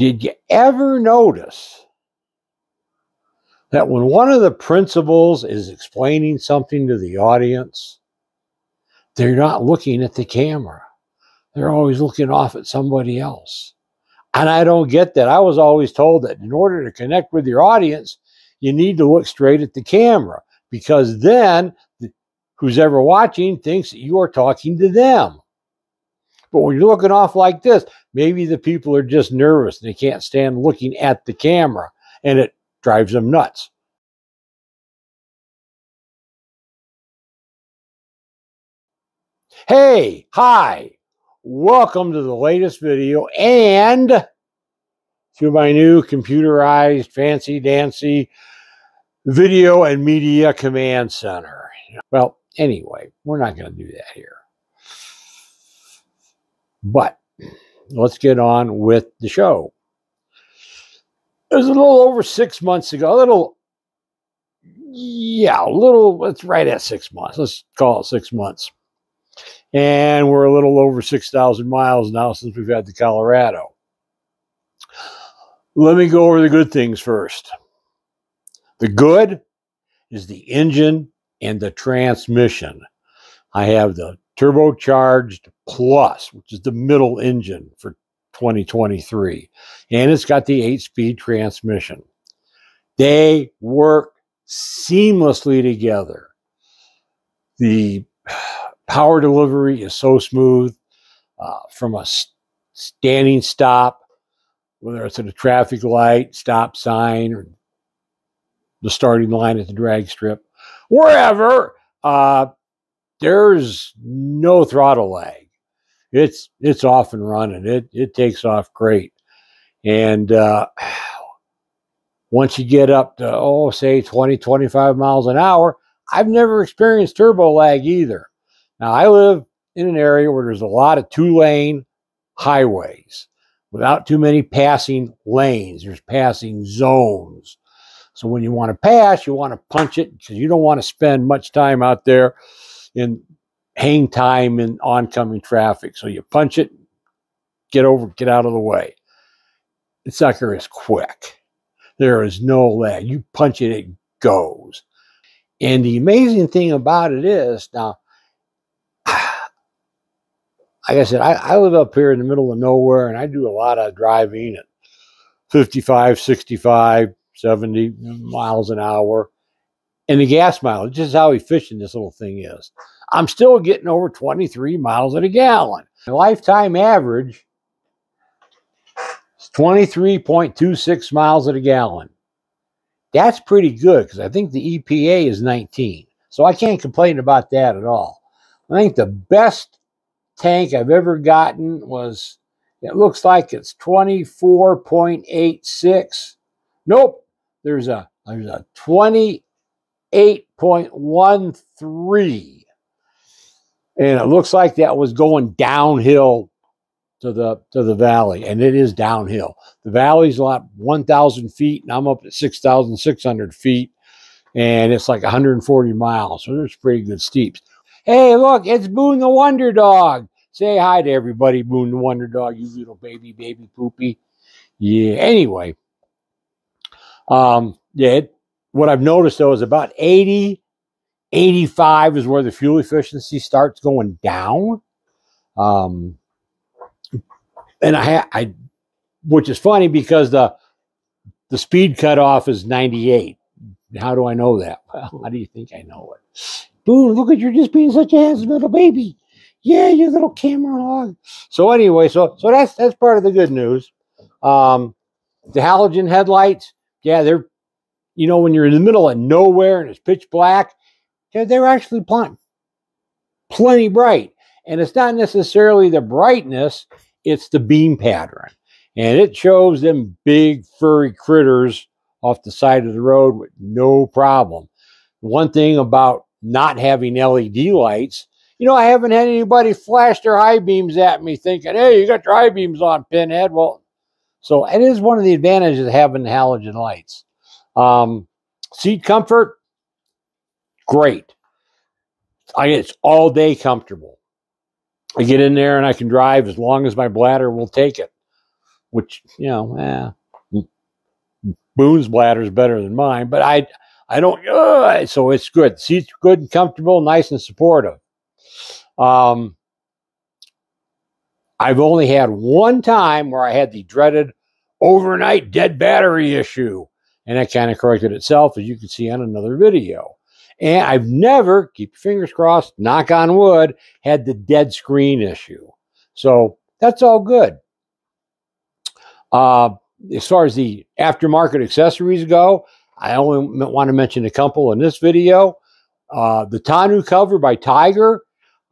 Did you ever notice that when one of the principals is explaining something to the audience, they're not looking at the camera? They're always looking off at somebody else. And I don't get that. I was always told that in order to connect with your audience, you need to look straight at the camera, because then who's ever watching thinks that you are talking to them. But when you're looking off like this, maybe the people are just nervous and they can't stand looking at the camera, and it drives them nuts. Hey, hi, welcome to the latest video and to my new computerized fancy dancy video and media command center. Well, anyway, we're not going to do that here. But let's get on with the show. It was a little over 6 months ago, it's right at 6 months. Let's call it 6 months. And we're a little over 6,000 miles now since we've had the Colorado. Let me go over the good things first. The good is the engine and the transmission. I have the turbocharged plus, which is the middle engine for 2023. And it's got the 8-speed transmission. They work seamlessly together. The power delivery is so smooth from a standing stop, whether it's at a traffic light, stop sign, or the starting line at the drag strip, wherever, there's no throttle lag. It's off and running. It takes off great. And once you get up to, say 20, 25 miles an hour, I've never experienced turbo lag either. Now, I live in an area where there's a lot of 2-lane highways without too many passing lanes. There's passing zones. So when you want to pass, you want to punch it because you don't want to spend much time out there in hang time in oncoming traffic. So you punch it, get out of the way. The sucker is quick. There is no lag. You punch it, it goes. And the amazing thing about it is, now, like I said, I live up here in the middle of nowhere, and I do a lot of driving at 55, 65, 70 miles an hour. And the gas mileage, this is how efficient this little thing is. I'm still getting over 23 miles a gallon. The lifetime average is 23.26 miles a gallon. That's pretty good, because I think the EPA is 19. So I can't complain about that at all. I think the best tank I've ever gotten was, it looks like it's 24.86. Nope, there's a 28.13. And it looks like that was going downhill to the valley, and it is downhill. The valley's about 1,000 feet, and I'm up at 6,600 feet, and it's like 140 miles. So there's pretty good steeps. Hey, look, it's Boone the Wonder Dog. Say hi to everybody, Boone the Wonder Dog, you little baby poopy. Yeah, anyway. What I've noticed, though, is about 80, 85 is where the fuel efficiency starts going down. And I which is funny because the speed cutoff is 98. How do I know that? Well, how do you think I know it? Boone, look at you just being such a handsome little baby. Yeah, you little camera hog. So anyway, so that's part of the good news. The halogen headlights, yeah, they're, when you're in the middle of nowhere and it's pitch black, they're actually plenty bright. And it's not necessarily the brightness, it's the beam pattern. And it shows them big furry critters off the side of the road with no problem. One thing about not having LED lights, I haven't had anybody flash their high beams at me thinking, hey, you got your high beams on, pinhead. Well, so it is one of the advantages of having the halogen lights. Seat comfort, great. It's all day comfortable. I get in there and I can drive as long as my bladder will take it. which, you know, Boone's bladder is better than mine, but I don't, so it's good. The seats are good and comfortable, nice and supportive. I've only had one time where I had the dreaded overnight dead battery issue, and that kind of corrected itself, as you can see on another video. And I've never, keep your fingers crossed, knock on wood, had the dead screen issue. So that's all good. As far as the aftermarket accessories go, I only want to mention a couple in this video. The tonneau cover by Tiger.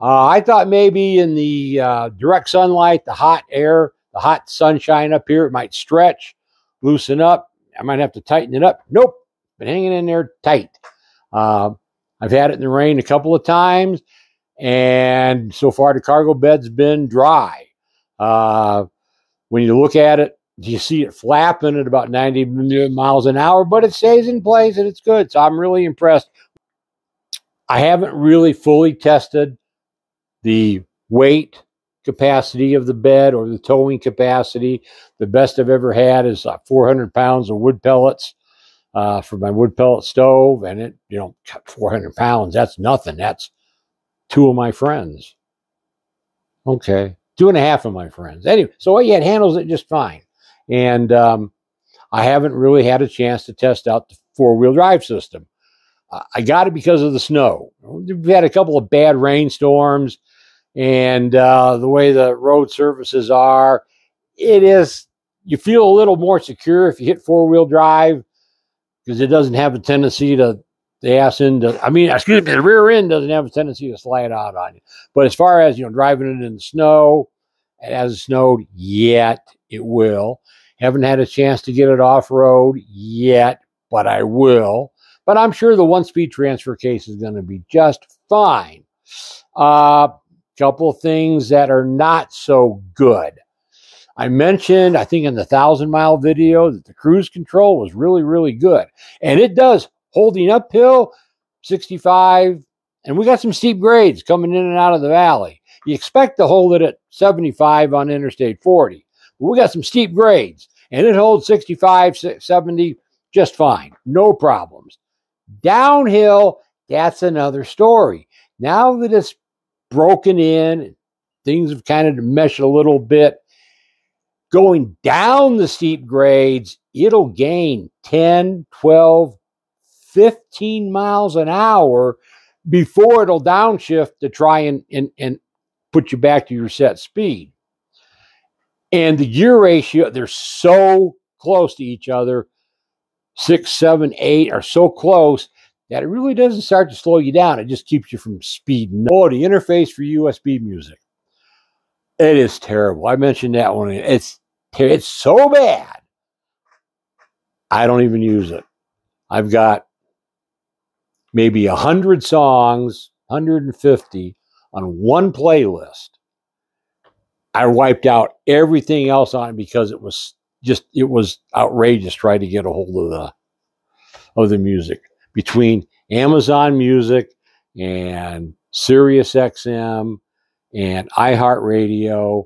I thought maybe in the direct sunlight, the hot air, the hot sunshine up here, it might stretch, loosen up. I might have to tighten it up. Nope, been hanging in there tight. I've had it in the rain a couple of times, and so far the cargo bed's been dry. When you look at it, you see it flapping at about 90 miles an hour, but it stays in place and it's good. So I'm really impressed. I haven't really fully tested the weight capacity of the bed or the towing capacity. The best I've ever had is 400 pounds of wood pellets for my wood pellet stove. And it, 400 pounds, that's nothing. That's 2 of my friends. Okay. 2.5 of my friends. Anyway, so yeah, it handles it just fine. And I haven't really had a chance to test out the 4-wheel drive system. I got it because of the snow. We've had a couple of bad rainstorms, and the way the road surfaces are, you feel a little more secure if you hit 4-wheel drive, because it doesn't have a tendency to, the rear end doesn't have a tendency to slide out on you. But as far as, driving it in the snow, it hasn't snowed yet, it will. Haven't had a chance to get it off-road yet, but I will. But I'm sure the 1-speed transfer case is going to be just fine. Couple of things that are not so good. I mentioned, I think in the 1,000-mile video, that the cruise control was really, really good. And it does, holding uphill, 65, and we got some steep grades coming in and out of the valley. You expect to hold it at 75 on Interstate 40. But we got some steep grades, and it holds 65, 70 just fine. No problems. Downhill, that's another story. Now that it's broken in, things have kind of meshed a little bit. Going down the steep grades, it'll gain 10, 12, 15 miles an hour before it'll downshift to try and put you back to your set speed. And the gear ratio, they're so close to each other, 6, 7, 8 are so close that it really doesn't start to slow you down. It just keeps you from speeding. Oh, the interface for USB music. It is terrible. I mentioned that one. It's so bad, I don't even use it. I've got maybe 100 songs, 150 on one playlist. I wiped out everything else on it because it was outrageous trying to get a hold of the music. Between Amazon Music and Sirius XM and iHeartRadio,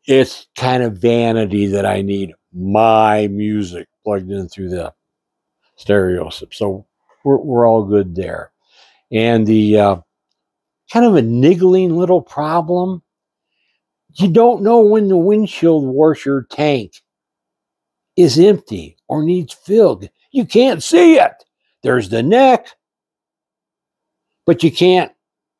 it's kind of vanity that I need my music plugged in through the stereo system. So we're all good there. And the kind of a niggling little problem, you don't know when the windshield washer tank is empty or needs filled. You can't see it. There's the neck, but you can't,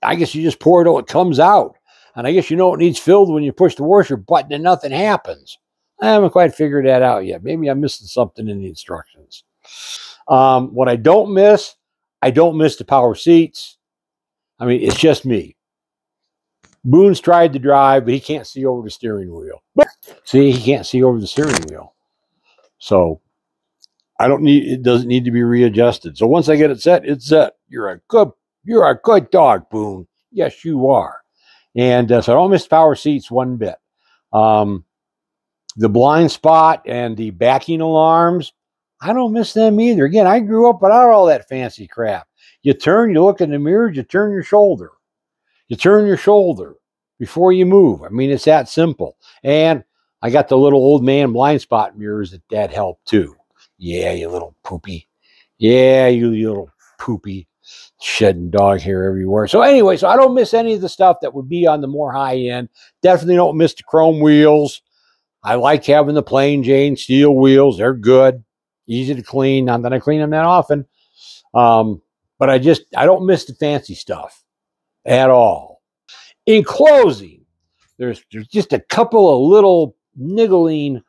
I guess you just pour it till it comes out. And I guess it needs filled when you push the washer button and nothing happens. I haven't quite figured that out yet. Maybe I'm missing something in the instructions. What I don't miss the power seats. I mean, it's just me. Boone's tried to drive, but he can't see over the steering wheel. See, he can't see over the steering wheel. So it doesn't need to be readjusted. So once I get it set, it's set. You're a good dog, Boone. Yes, you are. And so I don't miss power seats one bit. The blind spot and the backing alarms, I don't miss them either. Again, I grew up without all that fancy crap. You turn, you look in the mirror, you turn your shoulder. You turn your shoulder before you move. I mean, it's that simple. And I got the little old man blind spot mirrors that helped too. Yeah, you little poopy. Yeah, you little poopy. Shedding dog hair everywhere. So anyway, so I don't miss any of the stuff that would be on the more high end. Definitely don't miss the chrome wheels. I like having the plain Jane steel wheels. They're good, easy to clean. Not that I clean them that often. But I don't miss the fancy stuff at all. In closing, there's just a couple of little niggling,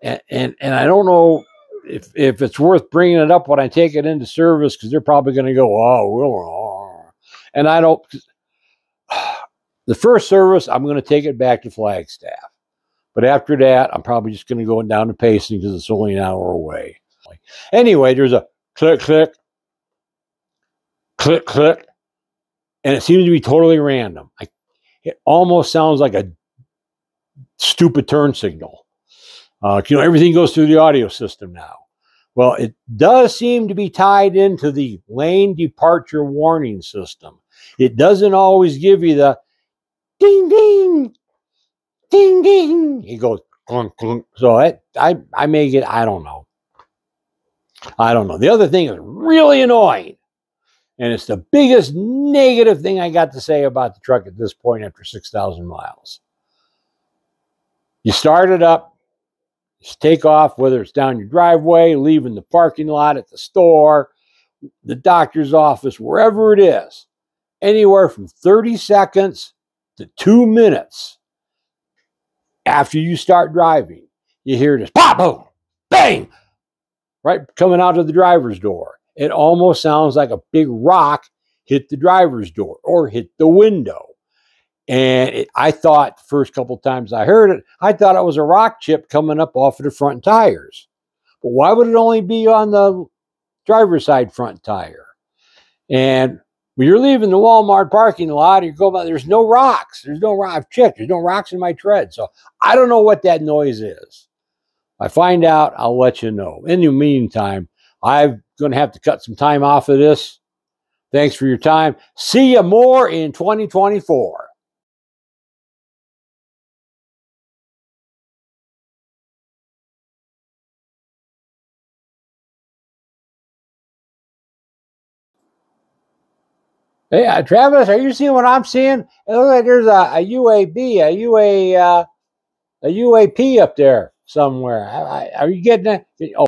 and I don't know if it's worth bringing it up when I take it into service, because they're probably going to go, and I don't. The first service, I'm going to take it back to Flagstaff, but after that, I'm probably just going to go down to Payson because it's only an hour away. Anyway, there's a click, click, click, click, and it seems to be totally random. It almost sounds like a stupid turn signal. Everything goes through the audio system now. Well, it does seem to be tied into the lane departure warning system. It doesn't always give you the ding, ding, ding, ding. It goes clunk, clunk. So I may get, I don't know. The other thing is really annoying, and it's the biggest negative thing I got to say about the truck at this point after 6,000 miles. You start it up, just take off, whether it's down your driveway, leaving the parking lot at the store, the doctor's office, wherever it is, anywhere from 30 seconds to 2 minutes after you start driving, you hear this pop, boom, bang, right coming out of the driver's door. It almost sounds like a big rock hit the driver's door or hit the window. And I thought the first couple of times I heard it, I thought it was a rock chip coming up off of the front tires. But why would it only be on the driver's side front tire? And when you're leaving the Walmart parking lot, you go by, there's no rocks. I've checked, there's no rocks in my tread. So I don't know what that noise is. If I find out, I'll let you know. In the meantime, I'm going to have to cut some time off of this. Thanks for your time. See you more in 2024. Hey, Travis, are you seeing what I'm seeing? It looks like there's a UAP up there somewhere. Are you getting it? Oh.